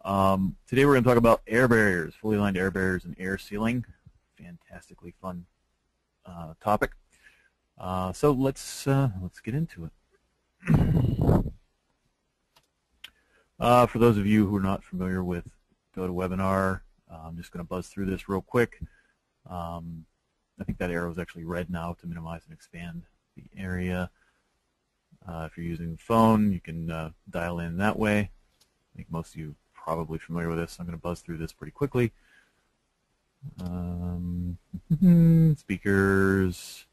Today we're going to talk about air barriers, fully aligned air barriers and air sealing. Fantastically fun topic. So let's get into it. For those of you who are not familiar with GoToWebinar, I'm just going to buzz through this real quick. I think that arrow is actually red now to minimize and expand the area. If you're using the phone, you can dial in that way. I think most of you are probably familiar with this. So I'm going to buzz through this pretty quickly. Speakers.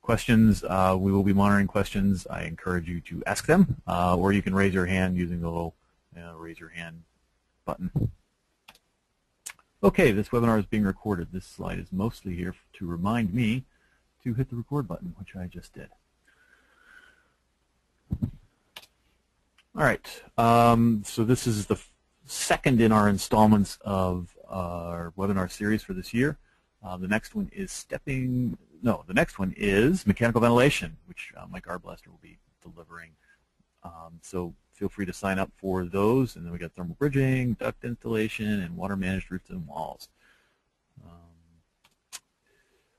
Questions. We will be monitoring questions. I encourage you to ask them, or you can raise your hand using the little raise your hand button. Okay, this webinar is being recorded. This slide is mostly here to remind me to hit the record button, which I just did. All right, so this is the second in our installments of our webinar series for this year. The next one is the next one is mechanical ventilation, which Mike Arblaster will be delivering. So feel free to sign up for those, and then we got thermal bridging, duct installation, and water managed roofs and walls.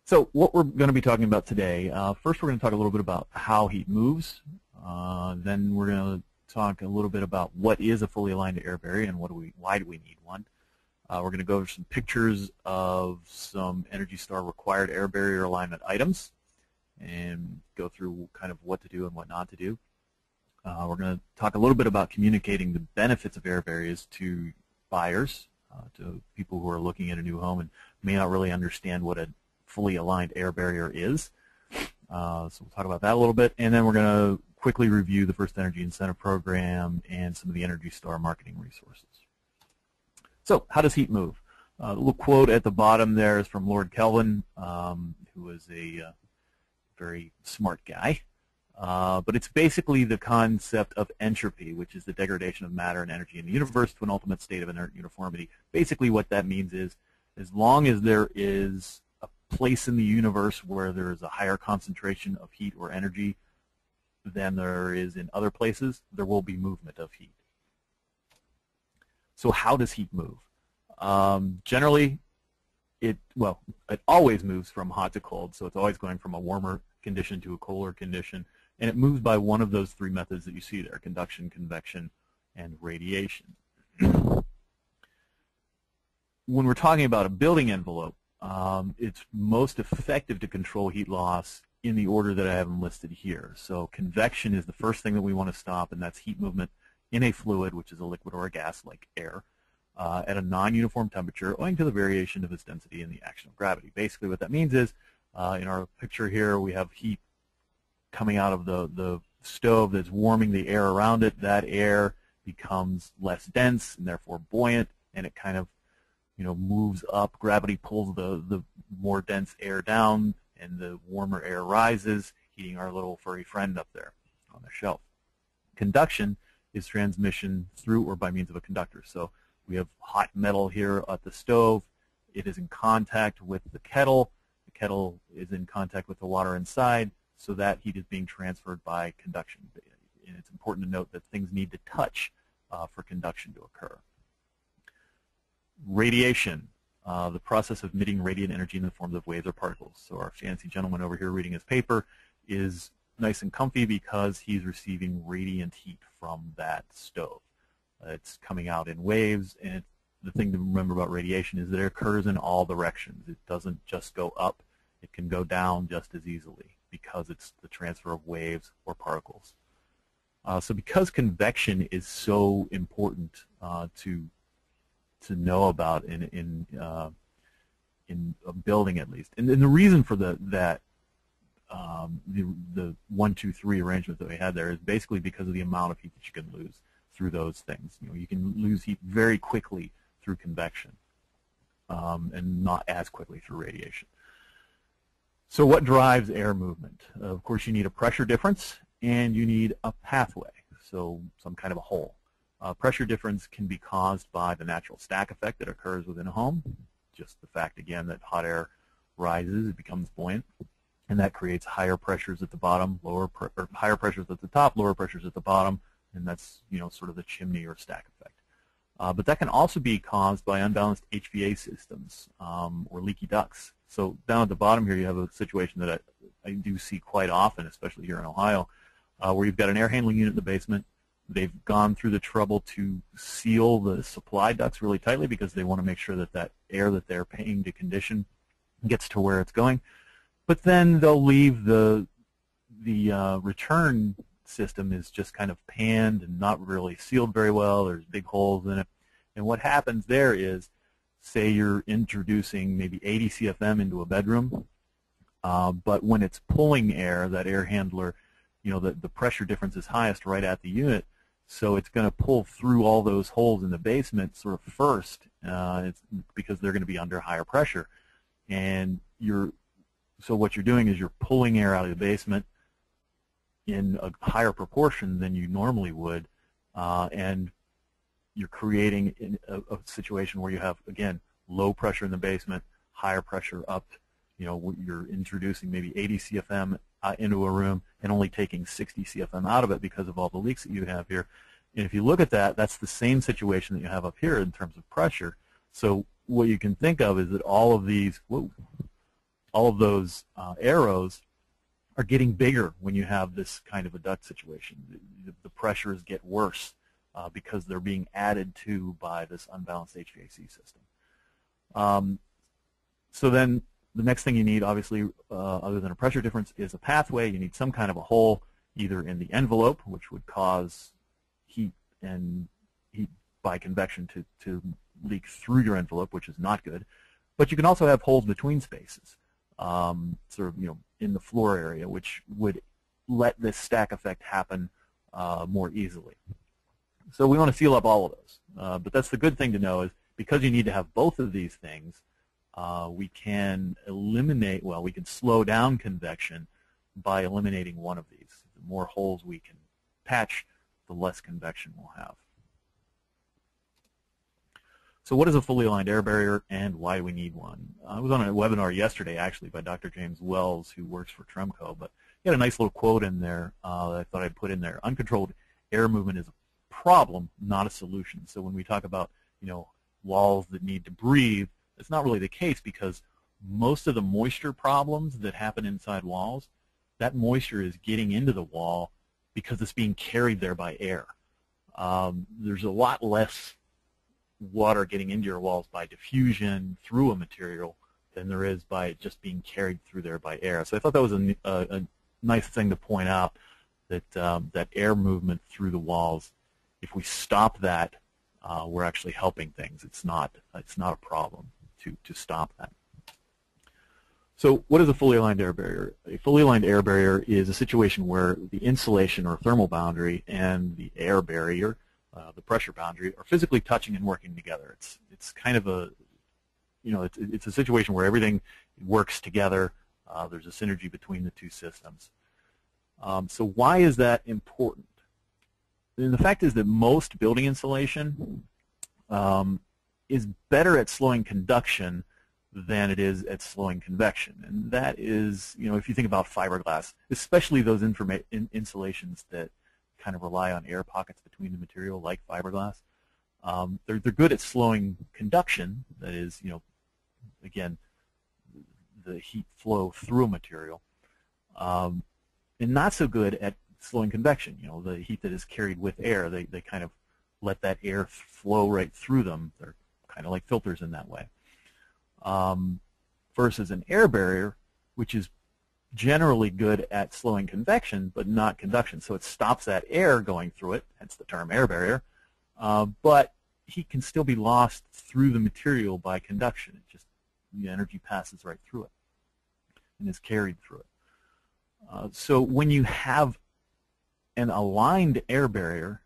So what we're going to be talking about today, first we're going to talk a little bit about how heat moves. Then we're going to talk a little bit about what is a fully aligned air barrier and why do we need one. We're going to go over some pictures of some ENERGY STAR required air barrier alignment items and go through kind of what to do and what not to do. We're going to talk a little bit about communicating the benefits of air barriers to buyers, to people who are looking at a new home and may not really understand what a fully aligned air barrier is. So we'll talk about that a little bit, and then we're going to quickly review the FirstEnergy Incentive Program and some of the ENERGY STAR marketing resources. So how does heat move? The little quote at the bottom there is from Lord Kelvin, who was a very smart guy. But it's basically the concept of entropy, which is the degradation of matter and energy in the universe to an ultimate state of inert uniformity. Basically what that means is, as long as there is a place in the universe where there is a higher concentration of heat or energy than there is in other places, there will be movement of heat. So how does heat move? Generally, it always moves from hot to cold, so it's always going from a warmer condition to a colder condition, and it moves by one of those three methods that you see there: conduction, convection, and radiation. When we're talking about a building envelope, it's most effective to control heat loss in the order that I have them listed here. So convection is the first thing that we want to stop, and that's heat movement in a fluid, which is a liquid or a gas like air, at a non-uniform temperature owing to the variation of its density and the action of gravity. Basically what that means is, in our picture here, we have heat coming out of the stove that's warming the air around it. That air becomes less dense and therefore buoyant, and it kind of moves up. Gravity pulls the more dense air down, and the warmer air rises, heating our little furry friend up there on the shelf. Conduction is transmission through or by means of a conductor. So we have hot metal here at the stove. It is in contact with the kettle. The kettle is in contact with the water inside, so that heat is being transferred by conduction. And it's important to note that things need to touch for conduction to occur. Radiation, the process of emitting radiant energy in the forms of waves or particles. So our fancy gentleman over here reading his paper is nice and comfy because he's receiving radiant heat from that stove. It's coming out in waves, and the thing to remember about radiation is that it occurs in all directions. It doesn't just go up. It can go down just as easily because it's the transfer of waves or particles. So because convection is so important to know about in a building, at least, and the reason for the 1, 2, 3 arrangement that we had there is basically because of the amount of heat that you can lose through those things. You can lose heat very quickly through convection, and not as quickly through radiation. So what drives air movement? Of course, you need a pressure difference, and you need a pathway, so some kind of a hole. Pressure difference can be caused by the natural stack effect that occurs within a home. Just the fact, again, that hot air rises, it becomes buoyant, and that creates higher pressures at the bottom, higher pressures at the top, lower pressures at the bottom, and that's sort of the chimney or stack effect. But that can also be caused by unbalanced HVAC systems or leaky ducts. So down at the bottom here you have a situation that I do see quite often, especially here in Ohio, where you've got an air handling unit in the basement. They've gone through the trouble to seal the supply ducts really tightly because they want to make sure that that air that they're paying to condition gets to where it's going. But then they'll leave the return system is just kind of panned and not really sealed very well. There's big holes in it. And what happens there is, say you're introducing maybe 80 CFM into a bedroom, but when it's pulling air, that air handler, the pressure difference is highest right at the unit, so it's going to pull through all those holes in the basement sort of first, because they're going to be under higher pressure. And so what you're doing is you're pulling air out of the basement in a higher proportion than you normally would, and you're creating a situation where you have, again, low pressure in the basement, higher pressure up. You're introducing maybe 80 CFM into a room and only taking 60 CFM out of it because of all the leaks that you have here. And if you look at that, that's the same situation that you have up here in terms of pressure. So what you can think of is that all of those arrows are getting bigger when you have this kind of a duct situation. The pressures get worse because they're being added to by this unbalanced HVAC system. So then the next thing you need, obviously, other than a pressure difference, is a pathway. You need some kind of a hole, either in the envelope, which would cause heat by convection to leak through your envelope, which is not good. But you can also have holes between spaces, sort of in the floor area, which would let this stack effect happen more easily. So we want to seal up all of those. But that's the good thing to know, is because you need to have both of these things, we can slow down convection by eliminating one of these. The more holes we can patch, the less convection we'll have. So what is a fully aligned air barrier, and why do we need one? I was on a webinar yesterday, actually, by Dr. James Wells, who works for Tremco, but he had a nice little quote in there that I thought I'd put in there. Uncontrolled air movement is a problem, not a solution. So when we talk about walls that need to breathe, it's not really the case, because most of the moisture problems that happen inside walls, that moisture is getting into the wall because it's being carried there by air. There's a lot less water getting into your walls by diffusion through a material than there is by it just being carried through there by air. So I thought that was a nice thing to point out, that that air movement through the walls, if we stop that, we're actually helping things. It's not a problem to stop that. So what is a fully aligned air barrier? A fully aligned air barrier is a situation where the insulation or thermal boundary and the air barrier, the pressure boundary, are physically touching and working together. It's kind of a, it's a situation where everything works together. There's a synergy between the two systems. So why is that important? And the fact is that most building insulation is better at slowing conduction than it is at slowing convection. And that is, if you think about fiberglass, especially those insulations that kind of rely on air pockets between the material, like fiberglass, they're good at slowing conduction. That is, again, the heat flow through a material, and not so good at slowing convection. The heat that is carried with air, they kind of let that air flow right through them. They're kind of like filters in that way. Versus an air barrier, which is generally good at slowing convection but not conduction. So it stops that air going through it, hence the term air barrier, but heat can still be lost through the material by conduction. It just, the energy passes right through it and is carried through it. So when you have an aligned air barrier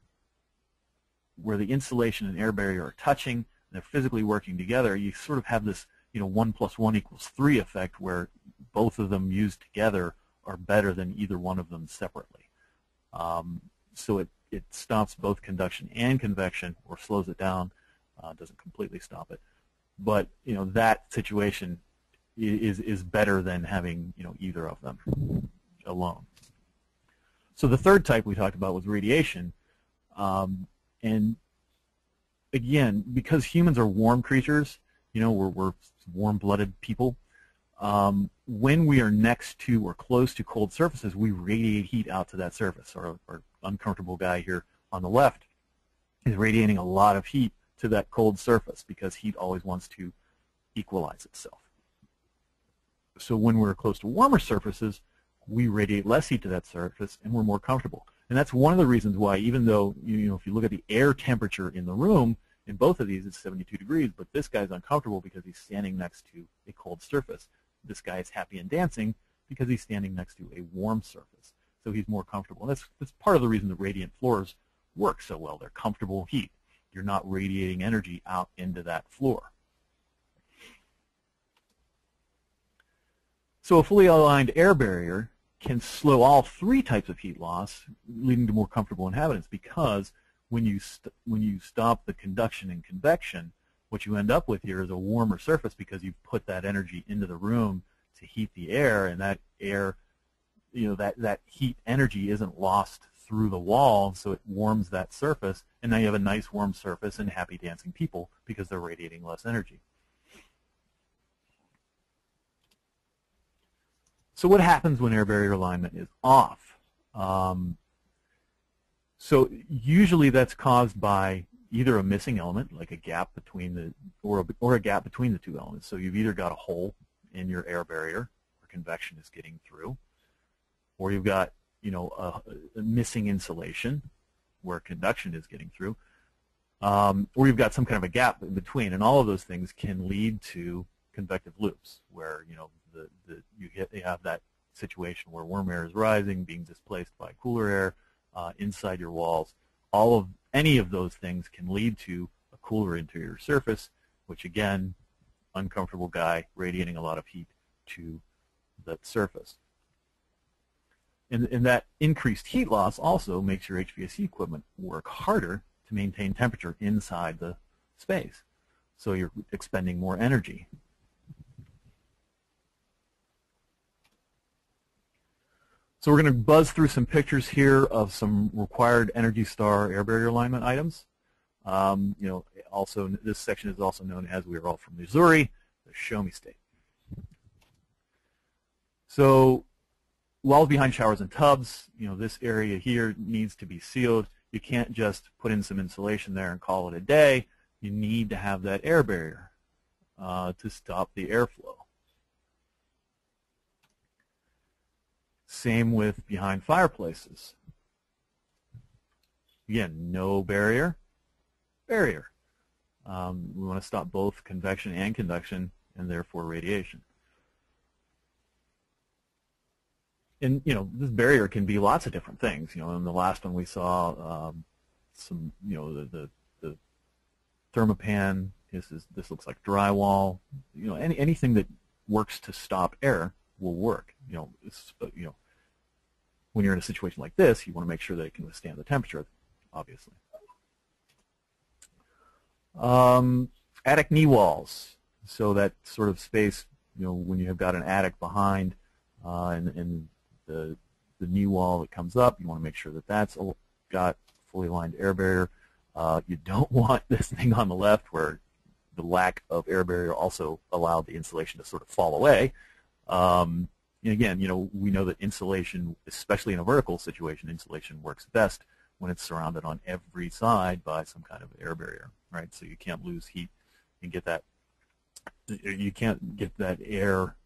where the insulation and air barrier are touching, and they're physically working together, you sort of have this 1 + 1 = 3 effect, where both of them used together are better than either one of them separately. So it stops both conduction and convection, or slows it down. Doesn't completely stop it, but that situation is better than having either of them alone. So the third type we talked about was radiation, And again, because humans are warm creatures, we're warm-blooded people. When we are next to or close to cold surfaces, we radiate heat out to that surface. Our uncomfortable guy here on the left is radiating a lot of heat to that cold surface because heat always wants to equalize itself. So when we're close to warmer surfaces, we radiate less heat to that surface and we're more comfortable. And that's one of the reasons why, even though, if you look at the air temperature in the room, in both of these it's 72 degrees, but this guy's uncomfortable because he's standing next to a cold surface. This guy is happy and dancing because he's standing next to a warm surface. So he's more comfortable. And that's part of the reason that radiant floors work so well. They're comfortable heat. You're not radiating energy out into that floor. So a fully aligned air barrier can slow all three types of heat loss, leading to more comfortable inhabitants, because when you stop the conduction and convection, what you end up with here is a warmer surface because you've put that energy into the room to heat the air, and that air, that heat energy isn't lost through the wall, so it warms that surface, and now you have a nice warm surface and happy dancing people because they're radiating less energy. So what happens when air barrier alignment is off? So usually that's caused by either a missing element, like a gap between or a gap between the two elements. So you've either got a hole in your air barrier where convection is getting through, or you've got a missing insulation where conduction is getting through, or you've got some kind of a gap in between, and all of those things can lead to convective loops where you have that situation where warm air is rising, being displaced by cooler air inside your walls. Any of those things can lead to a cooler interior surface, which again, uncomfortable guy radiating a lot of heat to that surface. And that increased heat loss also makes your HVAC equipment work harder to maintain temperature inside the space. So you're expending more energy. So we're going to buzz through some pictures here of some required ENERGY STAR air barrier alignment items. Also this section is also known as, we are all from Missouri, the Show Me State. So walls behind showers and tubs, this area here needs to be sealed. You can't just put in some insulation there and call it a day. You need to have that air barrier to stop the airflow. Same with behind fireplaces. Again, no barrier, barrier. We want to stop both convection and conduction, and therefore radiation. And this barrier can be lots of different things. In the last one we saw some, the thermopan. This looks like drywall. Anything that works to stop air will work. When you're in a situation like this, you want to make sure that it can withstand the temperature, obviously. Attic knee walls. So that sort of space, when you have got an attic behind and the knee wall that comes up, you want to make sure that that's got fully aligned air barrier. You don't want this thing on the left where the lack of air barrier also allowed the insulation to sort of fall away. And again, we know that insulation, especially in a vertical situation, insulation works best when it's surrounded on every side by some kind of air barrier, right? So you can't lose heat and get that. You can't get that air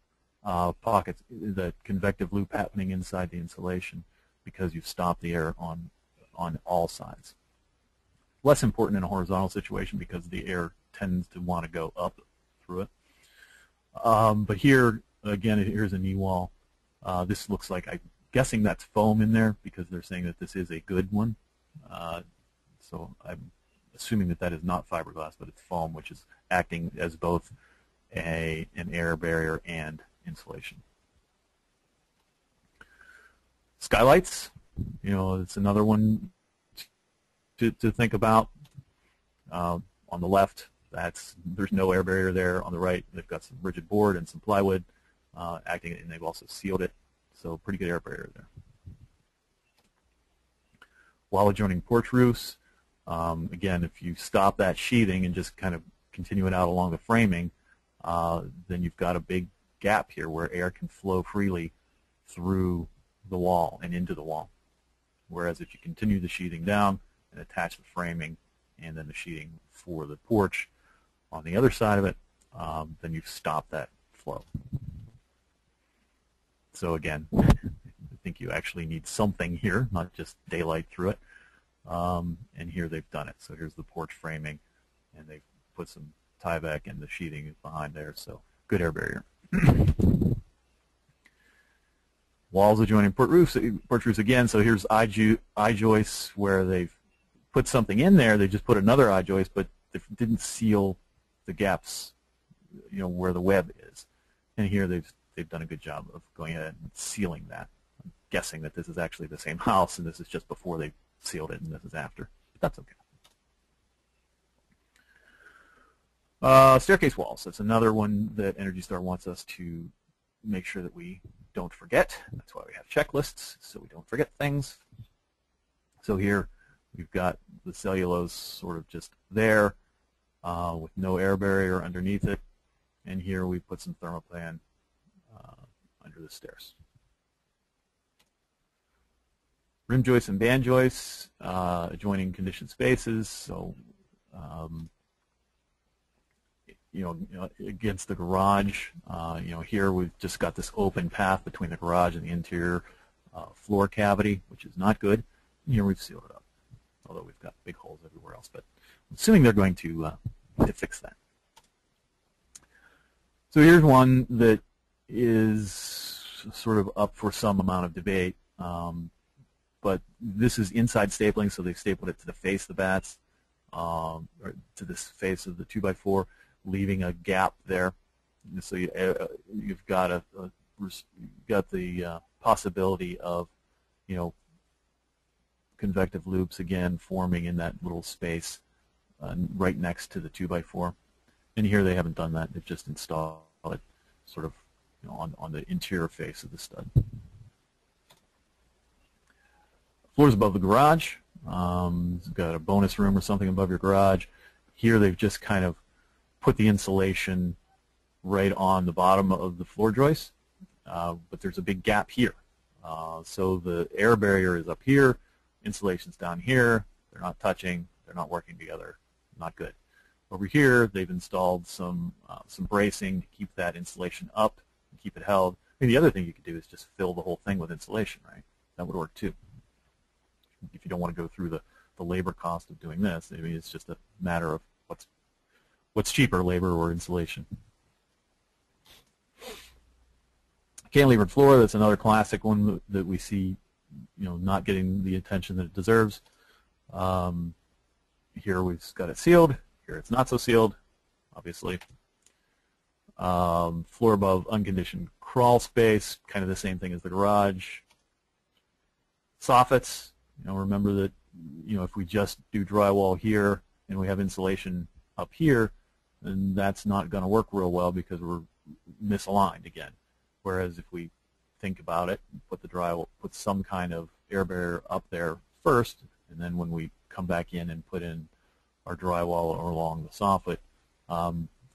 pockets, the convective loop happening inside the insulation because you've stopped the air on all sides. Less important in a horizontal situation because the air tends to want to go up through it. But here, again, here's a knee wall. This looks like, I'm guessing that's foam in there because they're saying that this is a good one. So I'm assuming that that is not fiberglass, but it's foam, which is acting as both an air barrier and insulation. Skylights, it's another one to think about. On the left, there's no air barrier there. On the right, they've got some rigid board and some plywood acting, and they've also sealed it. So pretty good air barrier there. Wall adjoining porch roofs. Again, if you stop that sheathing and just kind of continue it out along the framing, then you've got a big gap here where air can flow freely through the wall and into the wall. Whereas if you continue the sheathing down and attach the framing and then the sheathing for the porch on the other side of it, then you've stopped that flow. So again, I think you actually need something here, not just daylight through it. And here they've done it. So here's the porch framing, and they've put some Tyvek, and the sheathing is behind there. So good air barrier. Walls adjoining porch roofs again. So here's I-joists where they've put something in there. They just put another I-joist, but they didn't seal the gaps, where the web is. And here they've done a good job of going ahead and sealing that. I'm guessing that this is actually the same house, and this is just before they sealed it, and this is after. But that's okay. Staircase walls. That's another one that Energy Star wants us to make sure that we don't forget. That's why we have checklists, so we don't forget things. So here we've got the cellulose sort of just there with no air barrier underneath it. And here we put some thermoplan under the stairs. Rim joists and band joists adjoining conditioned spaces. So against the garage, here we've just got this open path between the garage and the interior floor cavity, which is not good. And here we've sealed it up, although we've got big holes everywhere else. But I'm assuming they're going to fix that. So here's one that is sort of up for some amount of debate. But this is inside stapling, so they've stapled it to the face of the bats, or to this face of the 2x4, leaving a gap there. And so you've got the possibility of, convective loops again forming in that little space right next to the 2x4. And here they haven't done that; they've just installed it sort of, on the interior face of the stud. Floors above the garage. You've got a bonus room or something above your garage. Here they've just kind of put the insulation right on the bottom of the floor joist, but there's a big gap here. So the air barrier is up here, insulation's down here. They're not touching. They're not working together. Not good. Over here, they've installed some bracing to keep that insulation up and keep it held. I mean, the other thing you could do is just fill the whole thing with insulation, right? That would work too. If you don't want to go through the labor cost of doing this, I mean, it's just a matter of what's cheaper, labor or insulation. Cantilevered floor, that's another classic one that we see, not getting the attention that it deserves. Here we've got it sealed. Here it's not so sealed, obviously. Floor above unconditioned crawl space, kind of the same thing as the garage. Soffits, remember that, if we just do drywall here and we have insulation up here, then that's not going to work real well because we're misaligned again. Whereas if we think about it, put some kind of air barrier up there first, and then when we come back in and put in our drywall or along the soffit,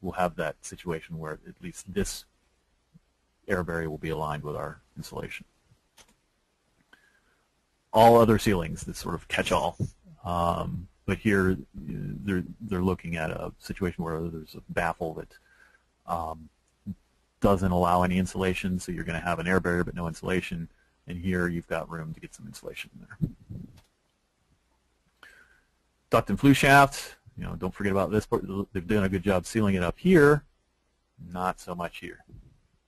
we'll have that situation where at least this air barrier will be aligned with our insulation. All other ceilings, this sort of catch-all. But here they're looking at a situation where there's a baffle that doesn't allow any insulation, so you're going to have an air barrier but no insulation. And here you've got room to get some insulation in there. Duct and flue shaft, don't forget about this part. They've done a good job sealing it up here, not so much here.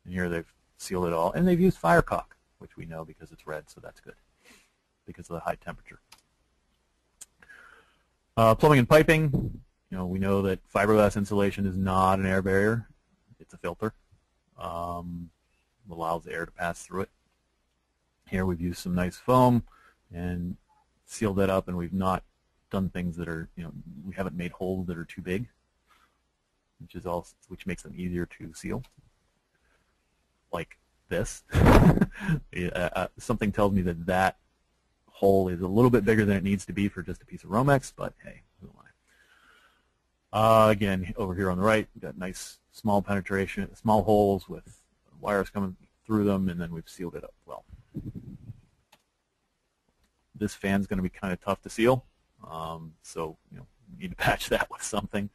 And here they've sealed it all, and they've used fire caulk, which we know because it's red, so that's good because of the high temperature. Plumbing and piping, we know that fiberglass insulation is not an air barrier. It's a filter. Allows the air to pass through it. Here we've used some nice foam and sealed that up, and we've not done things that are, we haven't made holes that are too big, which makes them easier to seal, like this. Something tells me that hole is a little bit bigger than it needs to be for just a piece of Romex, but hey, who am I? Again, over here on the right, we've got nice small penetration, small holes with wires coming through them, and then we've sealed it up well. This fan's going to be kind of tough to seal, so you need to patch that with something.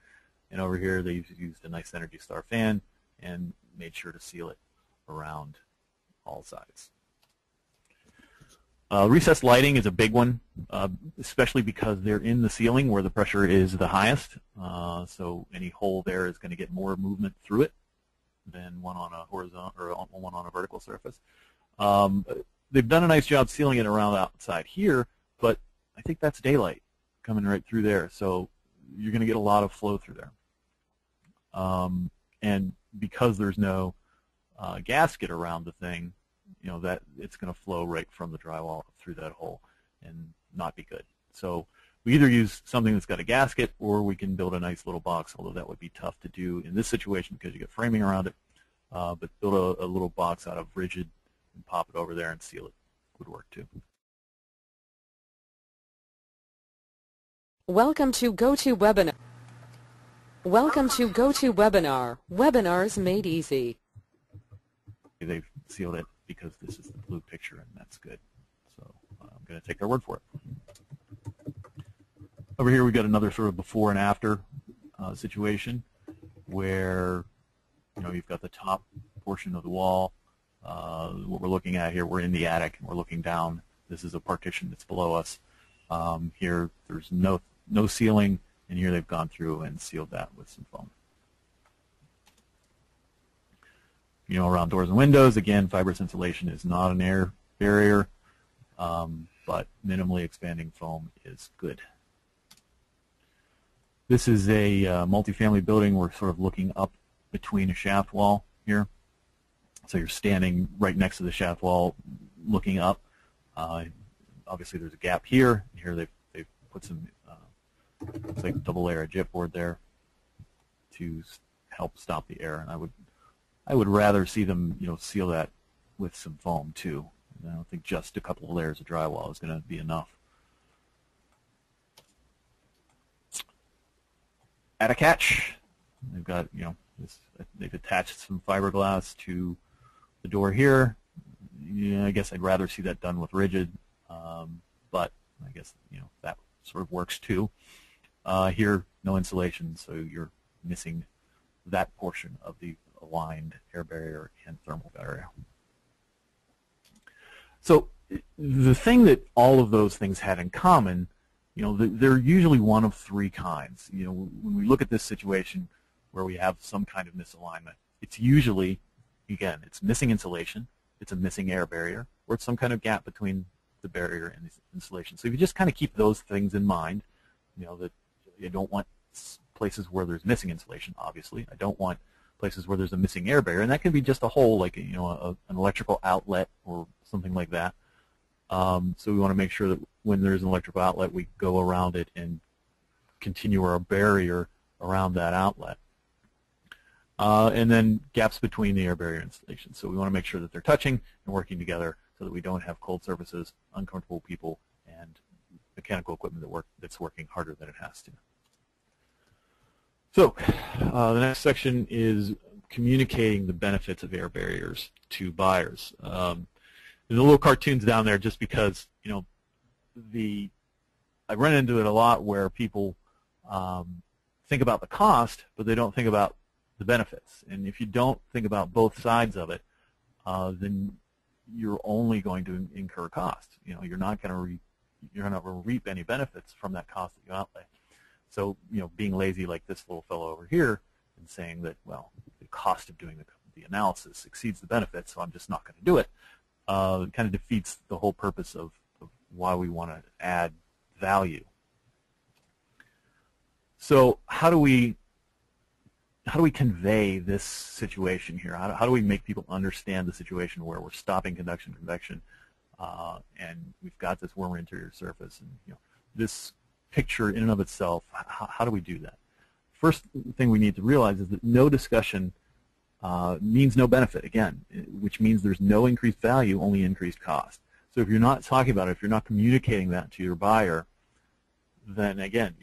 And over here, they used a nice Energy Star fan and made sure to seal it around all sides. Recessed lighting is a big one, especially because they're in the ceiling where the pressure is the highest. So any hole there is going to get more movement through it than one on a horizontal or one on a vertical surface. They've done a nice job sealing it around outside here, but I think that's daylight coming right through there. So you're going to get a lot of flow through there. And because there's no gasket around the thing, that it's going to flow right from the drywall through that hole and not be good. So we either use something that's got a gasket, or we can build a nice little box, although that would be tough to do in this situation because you get framing around it. But build a little box out of rigid and pop it over there and seal it would work too. Welcome to GoToWebinar. Welcome to GoToWebinar. Webinars made easy. They've sealed it because this is the blue picture, and that's good. So I'm going to take their word for it. Over here we've got another sort of before and after situation where you've got the top portion of the wall. What we're looking at here, we're in the attic and we're looking down. This is a partition that's below us. Here there's no ceiling, and here they've gone through and sealed that with some foam. Around doors and windows, again, fibrous insulation is not an air barrier, but minimally expanding foam is good. This is a multifamily building. We're sort of looking up between a shaft wall here. So you're standing right next to the shaft wall looking up. Obviously there's a gap here. Here they've put some looks like double layer of gypboard there to help stop the air. And I would rather see them seal that with some foam too. I don't think just a couple of layers of drywall is going to be enough. Attic hatch. They've got they've attached some fiberglass to the door here. I guess I'd rather see that done with rigid, but I guess that sort of works too. Here, no insulation, so you're missing that portion of the aligned air barrier and thermal barrier. So the thing that all of those things had in common, they're usually one of three kinds. When we look at this situation where we have some kind of misalignment, it's usually, again, it's missing insulation, it's a missing air barrier, or it's some kind of gap between the barrier and the insulation. So if you just kind of keep those things in mind, that you don't want places where there's missing insulation, obviously. I don't want places where there's a missing air barrier, and that can be just a hole, like an electrical outlet or something like that. So we want to make sure that when there's an electrical outlet, we go around it and continue our barrier around that outlet. And then gaps between the air barrier installations. So we want to make sure that they're touching and working together so that we don't have cold surfaces, uncomfortable people, and mechanical equipment that's working harder than it has to. So the next section is communicating the benefits of air barriers to buyers. There's a little cartoons down there just because, I run into it a lot where people think about the cost, but they don't think about the benefits. And if you don't think about both sides of it, then you're only going to incur cost. You're not going to reap any benefits from that cost that you outlay. So, being lazy like this little fellow over here and saying that, well, the cost of doing the analysis exceeds the benefits, so I'm just not going to do it, kind of defeats the whole purpose of why we want to add value. So how do we convey this situation here? How do we make people understand the situation where we're stopping conduction convection, and we've got this warmer interior surface, and this picture in and of itself? How do we do that? First thing we need to realize is that no discussion means no benefit, again, which means there's no increased value, only increased cost. So if you're not talking about it, if you're not communicating that to your buyer, then again,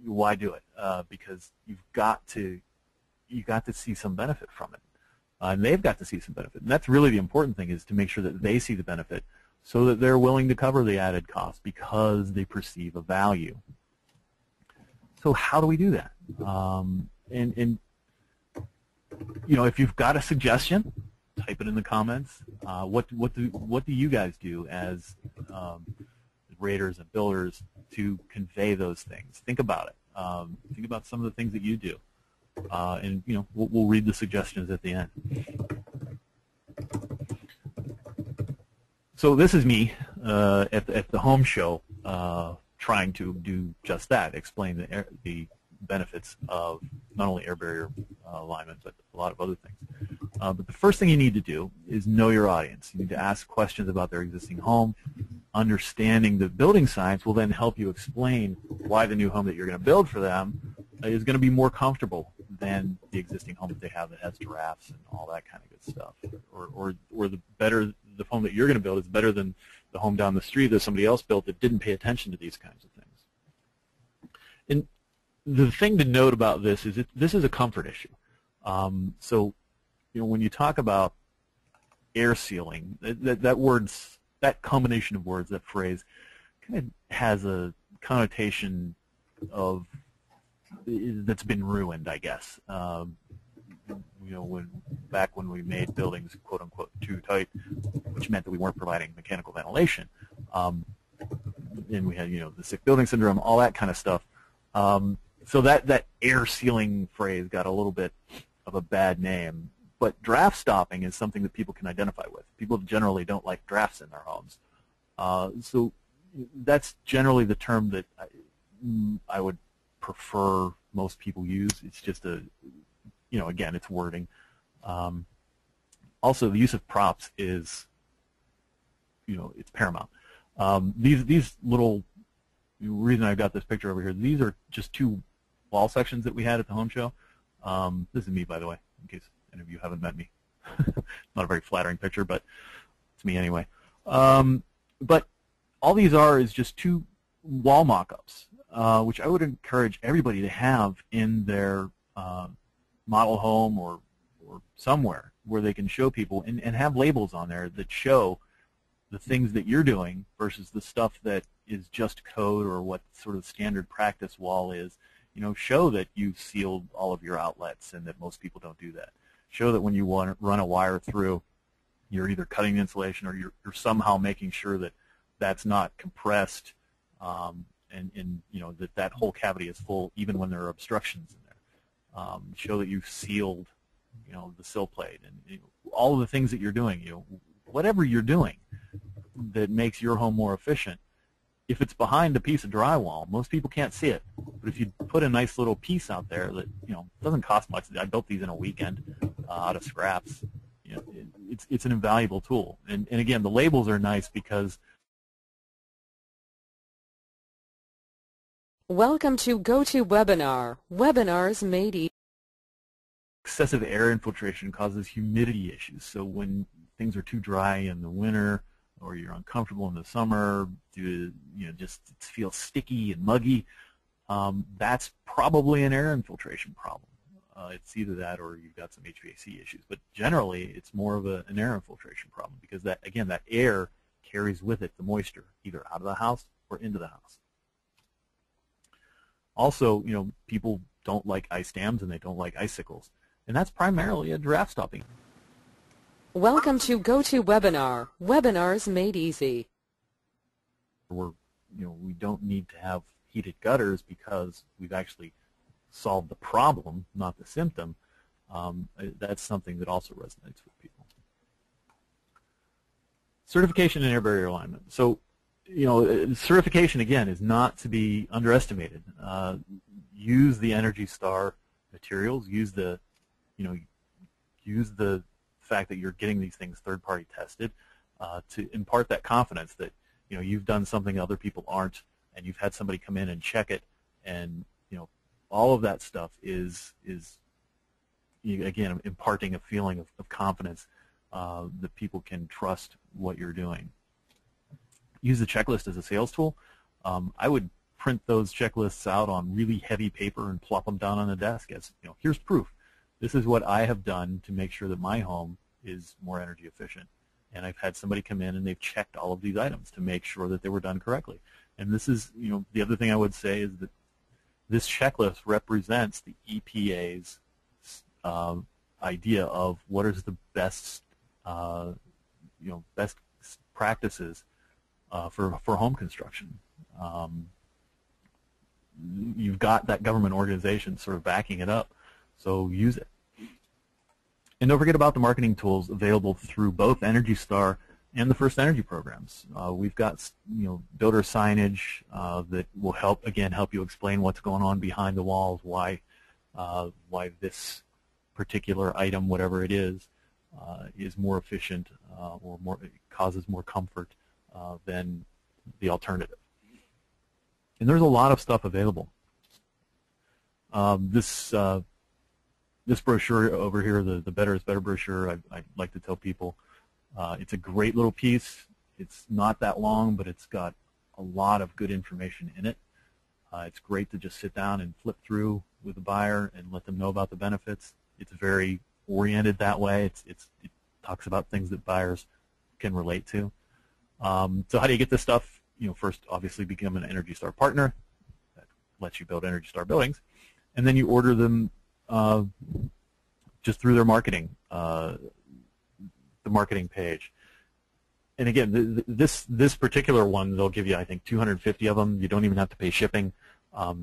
why do it? Because you've got to see some benefit from it, and they've got to see some benefit. And that's really the important thing, is to make sure that they see the benefit, so that they're willing to cover the added cost because they perceive a value. So how do we do that? And if you've got a suggestion, type it in the comments. What do you guys do as raters and builders to convey those things? Think about it. Think about some of the things that you do, and we'll read the suggestions at the end. So this is me at the home show, trying to do just that, explain the benefits of not only air barrier alignment, but a lot of other things. But the first thing you need to do is know your audience. You need to ask questions about their existing home. Understanding the building science will then help you explain why the new home that you're going to build for them is going to be more comfortable than the existing home that they have that has drafts and all that kind of good stuff. Or the home that you're going to build is better than the home down the street that somebody else built that didn't pay attention to these kinds of things. And the thing to note about this is this is a comfort issue. So when you talk about air sealing, that combination of words, that phrase, kind of has a connotation of that's been ruined, I guess. Back when we made buildings quote unquote too tight, which meant that we weren't providing mechanical ventilation, and we had the sick building syndrome, all that kind of stuff. So that air sealing phrase got a little bit of a bad name. But draft stopping is something that people can identify with. People generally don't like drafts in their homes. So that's generally the term that I would prefer most people use. It's just again, it's wording. Also, the use of props is, it's paramount. These little, the reason I've got this picture over here, these are just two wall sections that we had at the home show. This is me, by the way, in case any of you haven't met me. Not a very flattering picture, but it's me anyway. But all these is just two wall mock-ups, which I would encourage everybody to have in their model home or somewhere where they can show people and have labels on there that show the things that you're doing versus the stuff that is just code or what sort of standard practice wall is. Show that you've sealed all of your outlets and that most people don't do that. Show that when you want to run a wire through, you're either cutting the insulation or you're somehow making sure that that's not compressed, and that whole cavity is full even when there are obstructions in there. Show that you've sealed, the sill plate and all of the things that you're doing. Whatever you're doing that makes your home more efficient. If it's behind a piece of drywall, most people can't see it. But if you put a nice little piece out there that doesn't cost much, I built these in a weekend out of scraps. It's an invaluable tool. And again, the labels are nice because. Welcome to GoToWebinar. Webinars made easy. Excessive air infiltration causes humidity issues. So when things are too dry in the winter, or you're uncomfortable in the summer, just feel sticky and muggy, that's probably an air infiltration problem. It's either that or you've got some HVAC issues. But generally, it's more of an air infiltration problem because that air carries with it the moisture either out of the house or into the house. Also, people don't like ice dams and they don't like icicles, and that's primarily a draft stopping. Welcome to GoToWebinar. Webinars made easy. We don't need to have heated gutters because we've actually solved the problem, not the symptom. That's something that also resonates with people. Certification and air barrier alignment. So, certification again is not to be underestimated. Use the Energy Star materials. Use the fact that you're getting these things third-party tested to impart that confidence that you've done something other people aren't, and you've had somebody come in and check it, and all of that stuff is again imparting a feeling of confidence that people can trust what you're doing. use the checklist as a sales tool, I would print those checklists out on really heavy paper and plop them down on the desk as, here's proof. This is what I have done to make sure that my home is more energy efficient. And I've had somebody come in and they've checked all of these items to make sure that they were done correctly. And this is, the other thing I would say is that this checklist represents the EPA's idea of what is the best, best practices for home construction. You've got that government organization sort of backing it up, so use it. And don't forget about the marketing tools available through both Energy Star and the FirstEnergy programs. We've got builder signage that will help you explain what's going on behind the walls, why this particular item, whatever it is more efficient or it causes more comfort than the alternative. And there's a lot of stuff available. This brochure over here, the Better is Better brochure, I like to tell people, it's a great little piece. It's not that long, but it's got a lot of good information in it. It's great to just sit down and flip through with the buyer and let them know about the benefits. It's very oriented that way. It talks about things that buyers can relate to. So how do you get this stuff? First, obviously, become an Energy Star partner. That lets you build Energy Star buildings. And then you order them just through their marketing, the marketing page. And again, this particular one, they'll give you, I think, 250 of them. You don't even have to pay shipping.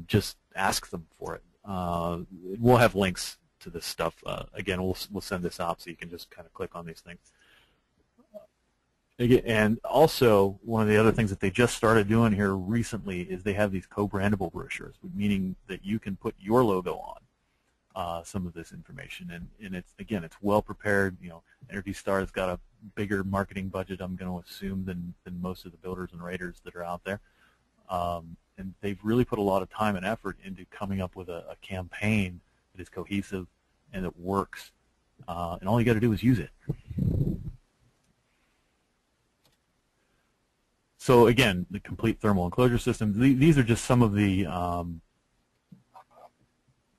Just ask them for it. We'll have links to this stuff. Again, we'll send this out so you can just kind of click on these things. And also, one of the other things that they just started doing here recently is they have these co-brandable brochures, meaning that you can put your logo on some of this information. And it's well prepared. Energy Star has got a bigger marketing budget, I'm going to assume, than most of the builders and raters that are out there. And they've really put a lot of time and effort into coming up with a campaign that is cohesive and that works. And all you got to do is use it. So again, the complete thermal enclosure system. These are just some of the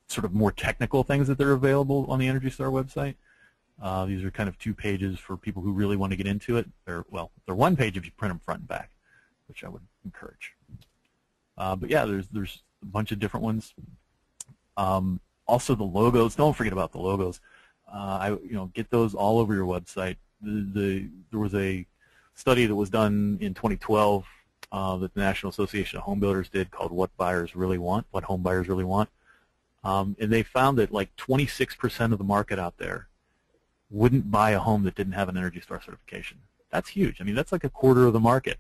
sort of more technical things that are available on the Energy Star website. These are kind of 2 pages for people who really want to get into it. They're 1 page if you print them front and back, which I would encourage. But yeah, there's a bunch of different ones. Also the logos. Don't forget about the logos. Get those all over your website. There was a study that was done in 2012 that the National Association of Home Builders did called What Home Buyers Really Want. And they found that like 26% of the market out there wouldn't buy a home that didn't have an Energy Star certification. That's huge. I mean, that's like a quarter of the market.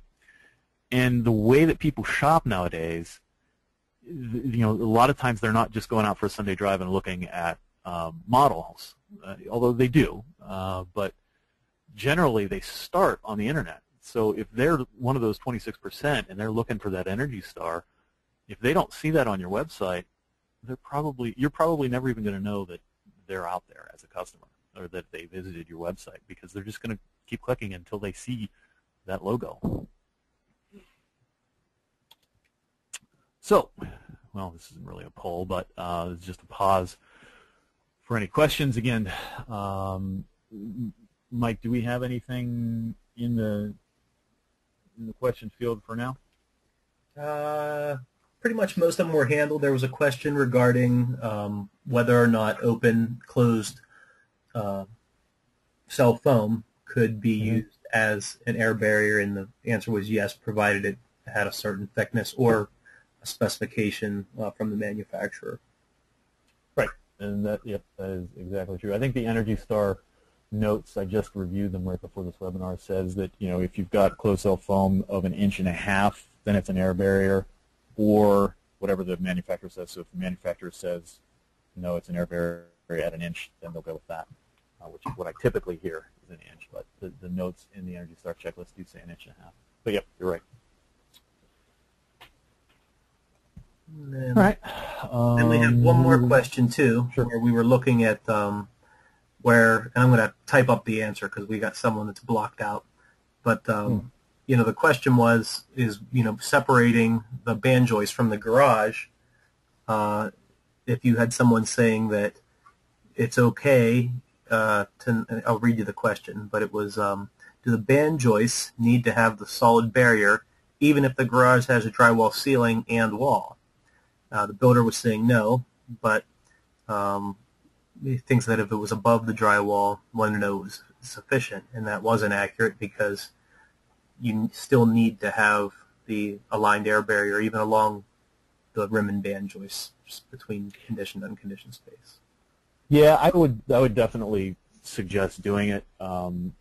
And the way that people shop nowadays, a lot of times they're not just going out for a Sunday drive and looking at models, although they do. But generally, they start on the internet. So if they're one of those 26% and they're looking for that Energy Star, if they don't see that on your website, you're probably never even going to know that they're out there as a customer or that they visited your website, because they're just going to keep clicking until they see that logo. So, well, this isn't really a poll, but it's just a pause for any questions. Again, Mike, do we have anything in the question field for now? Pretty much most of them were handled. There was a question regarding whether or not open, closed cell foam could be used as an air barrier, and the answer was yes, provided it had a certain thickness or a specification from the manufacturer. Right, and that is exactly true. I think the Energy Star notes, I just reviewed them right before this webinar, says that if you've got closed cell foam of 1.5 inches, then it's an air barrier, or whatever the manufacturer says. So if the manufacturer says no, it's an air barrier at 1 inch, then they'll go with that, which is what I typically hear is 1 inch. But the notes in the Energy Star checklist do say 1.5 inches. But yep, you're right. All right. And we have one more question too, sure. Where we were looking at and I'm going to type up the answer because we got someone that's blocked out. But the question is separating the band joist from the garage. If you had someone saying that it's okay I'll read you the question, but it was, do the band joists need to have the solid barrier even if the garage has a drywall ceiling and wall? The builder was saying no, but he thinks that if it was above the drywall, wanted to know it was sufficient, and that wasn't accurate because you still need to have the aligned air barrier even along the rim and band joists between conditioned and unconditioned space. Yeah, I would definitely suggest doing it,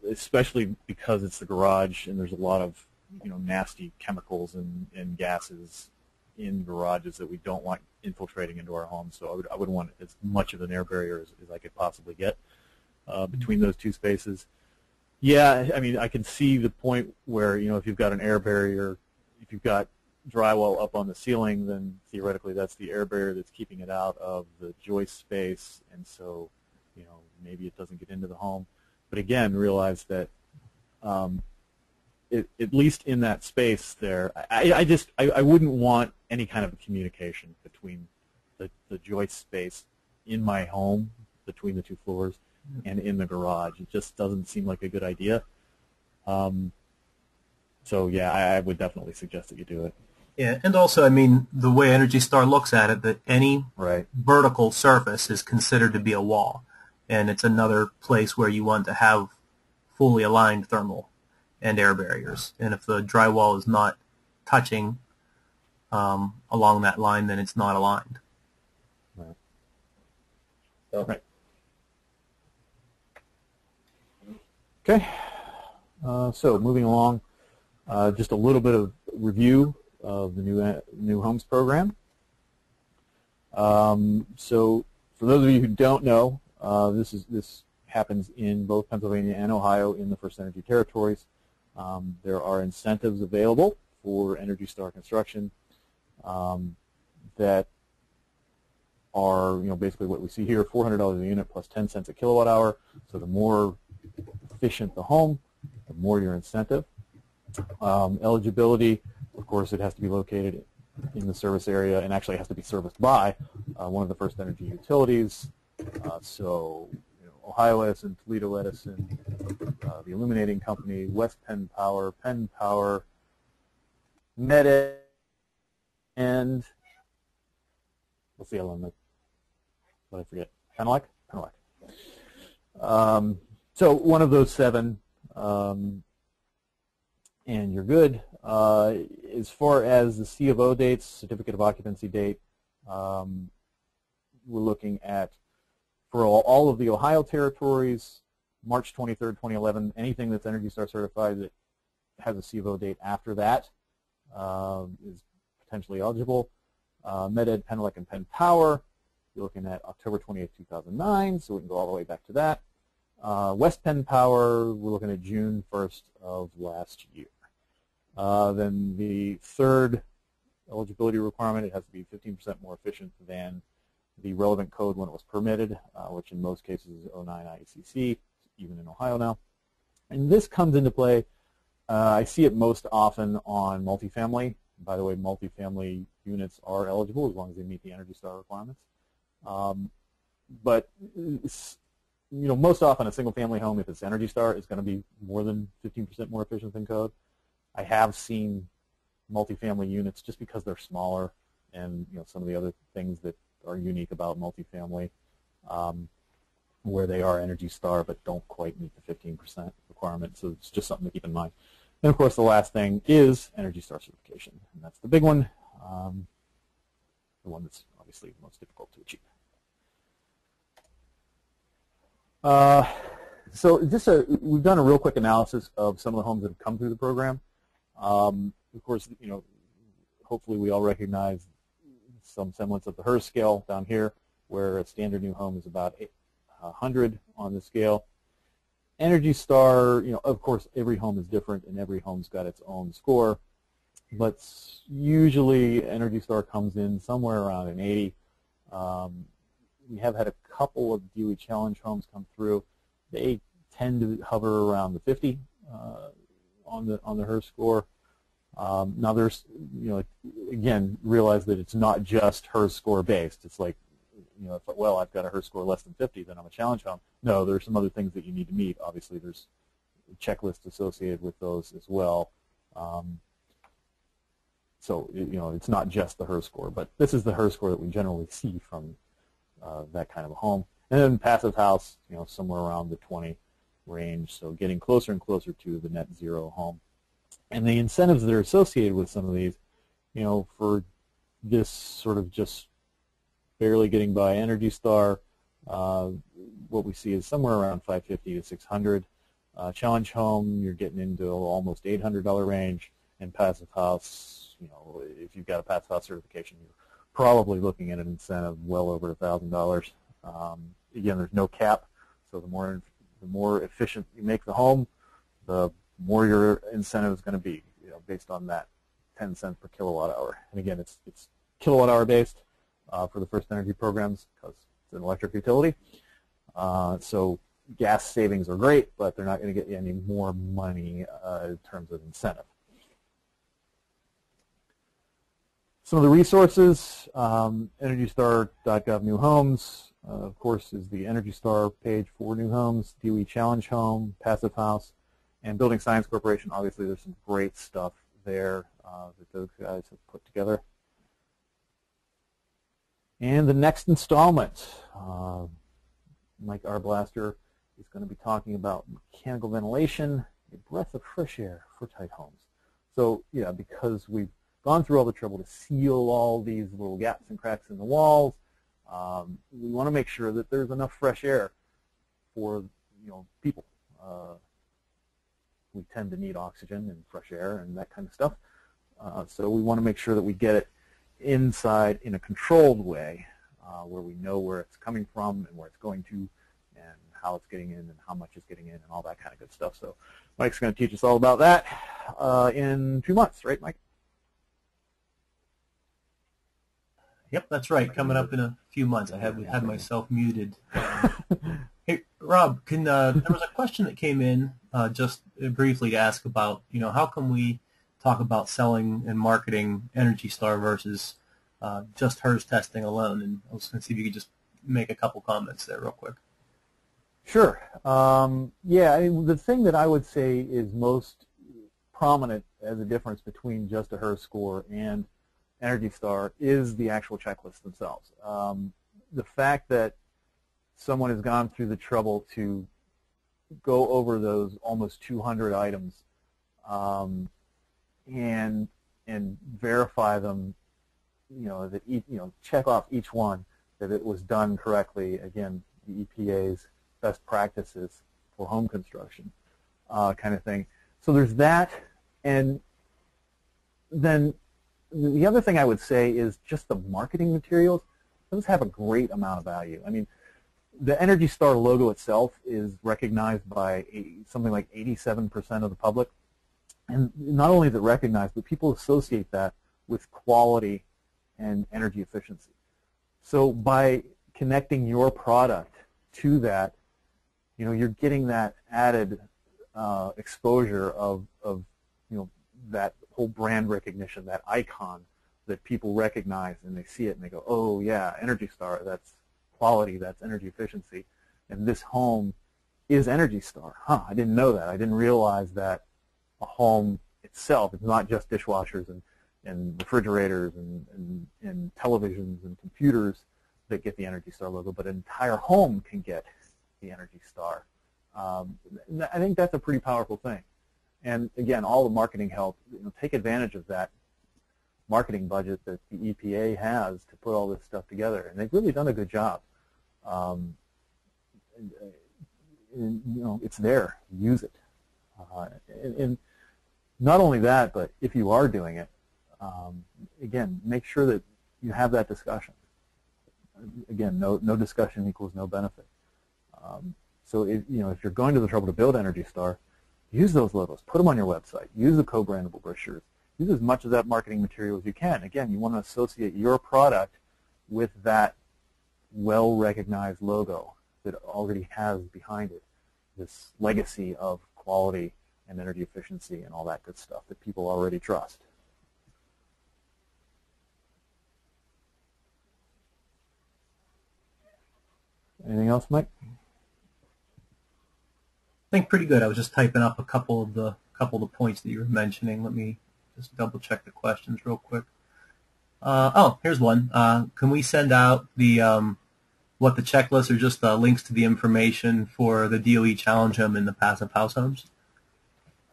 especially because it's the garage and there's a lot of nasty chemicals and gases in garages that we don't want infiltrating into our homes. So I would want as much of an air barrier as I could possibly get between those two spaces. Yeah, I mean, I can see the point where if you've got an air barrier, if you've got drywall up on the ceiling, then theoretically that's the air barrier that's keeping it out of the joist space, and so maybe it doesn't get into the home. But again, realize that at least in that space there, I wouldn't want any kind of communication between the joist space in my home between the two floors and in the garage. It just doesn't seem like a good idea. So yeah, I would definitely suggest that you do it. Yeah, and also, I mean, the way Energy Star looks at it, that any vertical surface is considered to be a wall, and it's another place where you want to have fully aligned thermal and air barriers. And if the drywall is not touching along that line, then it's not aligned. Right. So. Right. Okay. So moving along, just a little bit of review of the new homes program. So for those of you who don't know, this happens in both Pennsylvania and Ohio in the FirstEnergy territories. There are incentives available for Energy Star construction that are basically what we see here: $400 a unit plus 10 cents a kilowatt hour. So the more efficient the home, the more your incentive. Eligibility, of course, it has to be located in the service area and actually has to be serviced by one of the FirstEnergy utilities. So Ohio Edison, Toledo Edison, the Illuminating Company, West Penn Power, Med, and what's the other one? What did I forget? Penelec? So one of those seven, and you're good. As far as the C of O dates, certificate of occupancy date, we're looking at, for all of the Ohio territories, March 23rd, 2011. Anything that's Energy Star certified that has a C of O date after that is potentially eligible. Med-Ed, Penelec, and Penn Power, you're looking at October 28th, 2009, so we can go all the way back to that. West Penn Power, we're looking at June 1st of last year. Then the third eligibility requirement, it has to be 15% more efficient than the relevant code when it was permitted, which in most cases is 09 IECC, even in Ohio now. And this comes into play, I see it most often on multifamily. By the way, multifamily units are eligible as long as they meet the Energy Star requirements. But most often a single-family home, if it's Energy Star, is going to be more than 15% more efficient than code. I have seen multifamily units, just because they're smaller and some of the other things that are unique about multifamily, where they are Energy Star but don't quite meet the 15% requirement. So it's just something to keep in mind. And of course, the last thing is Energy Star certification, and that's the big one, the one that's obviously most difficult to achieve. So we've done a real quick analysis of some of the homes that have come through the program. Of course, hopefully we all recognize some semblance of the HERS scale down here, where a standard new home is about 100 on the scale. Energy Star, of course, every home is different and every home's got its own score, but usually Energy Star comes in somewhere around an 80. We have had a couple of DOE Challenge homes come through. They tend to hover around the 50 on the HERS score. Now there's, again, realize that it's not just HERS score based. It's like, it's like, well, I've got a HERS score less than 50, then I'm a challenge home. No, there's some other things that you need to meet. Obviously, there's a checklist associated with those as well. So, it's not just the HERS score, but this is the HERS score that we generally see from that kind of a home. And then passive house, somewhere around the 20 range, so getting closer and closer to the net zero home. And the incentives that are associated with some of these, for this sort of just barely getting by Energy Star, what we see is somewhere around $550 to $600. Challenge home, you're getting into almost $800 range, and passive house, if you've got a passive house certification, you're probably looking at an incentive well over $1,000. Again, there's no cap, so the more efficient you make the home, the more your incentive is going to be, based on that 10 cents per kilowatt hour. And again, it's kilowatt hour based for the FirstEnergy programs because it's an electric utility. So gas savings are great, but they're not going to get you any more money in terms of incentive. Some of the resources, EnergyStar.gov new homes, of course, is the Energy Star page for new homes, DOE Challenge Home, Passive House, and Building Science Corporation. Obviously, there's some great stuff there that those guys have put together. And the next installment, Mike Arblaster is going to be talking about mechanical ventilation, a breath of fresh air for tight homes. So, yeah, because we've gone through all the trouble to seal all these little gaps and cracks in the walls, we want to make sure that there's enough fresh air for people. We tend to need oxygen and fresh air and that kind of stuff. So we want to make sure that we get it inside in a controlled way where we know where it's coming from and where it's going to and how it's getting in and how much it's getting in and all that kind of good stuff. So Mike's going to teach us all about that in 2 months, right, Mike? Yep, that's right. Coming up in a few months. I had myself muted. Hey, Rob, there was a question that came in just briefly to ask about, how can we talk about selling and marketing Energy Star versus just HERS testing alone? And I was going to see if you could just make a couple comments there real quick. Sure. Yeah, I mean, the thing that I would say is most prominent as a difference between just a HERS score and Energy Star is the actual checklists themselves. The fact that someone has gone through the trouble to go over those almost 200 items and verify them, that check off each one that it was done correctly. Again, the EPA's best practices for home construction kind of thing. So there's that, and then the other thing I would say is just the marketing materials. Those have a great amount of value. I mean, the Energy Star logo itself is recognized by something like 87% of the public. And not only is it recognized, but people associate that with quality and energy efficiency. So by connecting your product to that, you're getting that added exposure of that whole brand recognition, that icon that people recognize and they see it and they go, oh yeah, Energy Star, that's quality, that's energy efficiency, and this home is Energy Star. I didn't know that. I didn't realize that a home itself, it's not just dishwashers and refrigerators and televisions and computers that get the Energy Star logo, but an entire home can get the Energy Star. I think that's a pretty powerful thing. And again, all the marketing help, take advantage of that marketing budget that the EPA has to put all this stuff together. And they've really done a good job. It's there. Use it. And not only that, but if you are doing it, again, make sure that you have that discussion. Again, no discussion equals no benefit. So if you're going to the trouble to build Energy Star, use those logos. Put them on your website. Use the co-brandable brochures. Use as much of that marketing material as you can. Again, you want to associate your product with that well-recognized logo that already has behind it this legacy of quality and energy efficiency and all that good stuff that people already trust. Anything else, Mike? I think pretty good. I was just typing up a couple of the points that you were mentioning. Let me just double check the questions real quick. Oh, here's one. Can we send out the what the checklist or just the links to the information for the DOE challenge home and the passive house homes?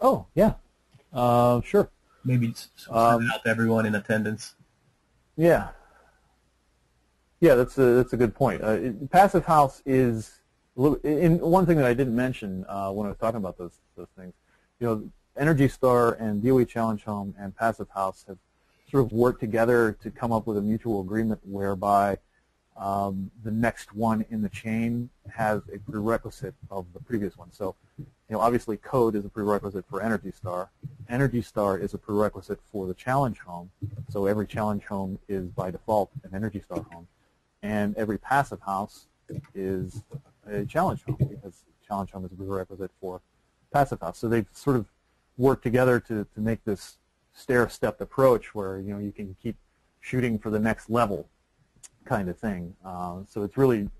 Oh, yeah. Sure. Maybe send it out to everyone in attendance. Yeah. Yeah, that's a good point. Passive house is one thing that I didn't mention when I was talking about those things. You know, Energy Star and DOE Challenge Home and Passive House have sort of worked together to come up with a mutual agreement whereby the next one in the chain has a prerequisite of the previous one. So, you know, obviously code is a prerequisite for Energy Star. Energy Star is a prerequisite for the Challenge Home. So every Challenge Home is by default an Energy Star home. And every passive house is a challenge home because challenge home is a prerequisite for passive house. So they've sort of worked together to make this stair-stepped approach where, you know, you can keep shooting for the next level kind of thing. So it's really,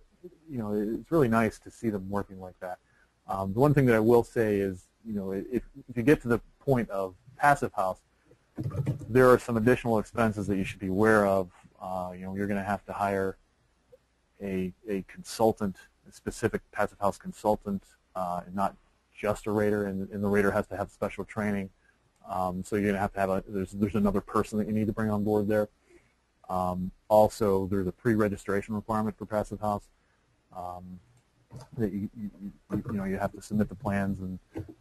you know, it's really nice to see them working like that. The one thing that I will say is, you know, if you get to the point of passive house, there are some additional expenses that you should be aware of. You know, you're going to have to hire a consultant, a specific passive house consultant, and not just a rater, and the rater has to have special training. So you're going to have there's another person that you need to bring on board there. Also, there's a pre-registration requirement for passive house that you know you have to submit the plans, and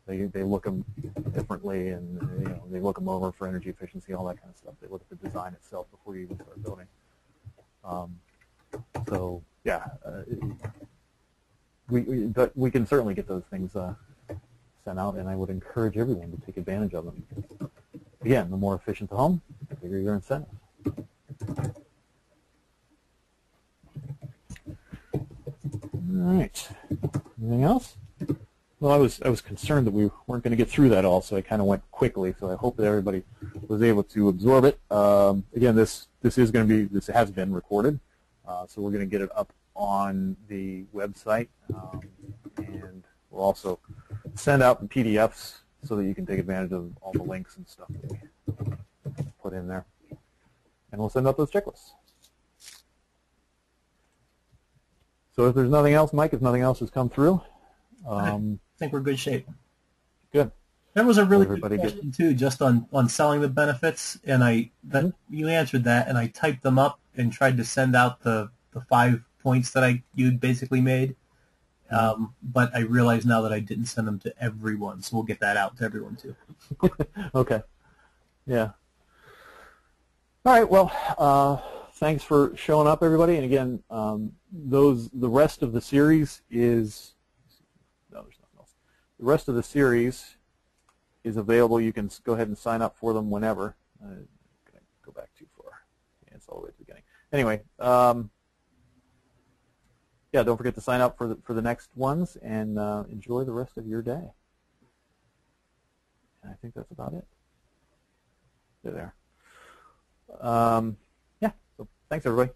they look them differently, and you know they look them over for energy efficiency, all that kind of stuff. They look at the design itself before you even start building. So yeah, but we can certainly get those things sent out, and I would encourage everyone to take advantage of them. Again, the more efficient the home, the bigger your incentive. All right. Anything else? Well, I was concerned that we weren't going to get through that all, so I kind of went quickly. So I hope that everybody was able to absorb it. Again, this has been recorded, so we're going to get it up on the website, and we'll also send out the PDFs so that you can take advantage of all the links and stuff that we put in there, and we'll send out those checklists. So if there's nothing else, Mike, if nothing else has come through, I think we're good shape. Good. That was a really good question too, just on selling the benefits, and you answered that, and I typed them up and tried to send out the 5 points that you basically made, but I realize now that I didn't send them to everyone, so we'll get that out to everyone too. Okay. Yeah. All right. Well, thanks for showing up, everybody. And again, the rest of the series is no, there's nothing else. The rest of the series is available. You can go ahead and sign up for them whenever. Can I go back too far? Yeah, it's all the way to the beginning. Anyway, yeah, don't forget to sign up for the next ones, and enjoy the rest of your day. And I think that's about it. There. Yeah. So thanks, everybody.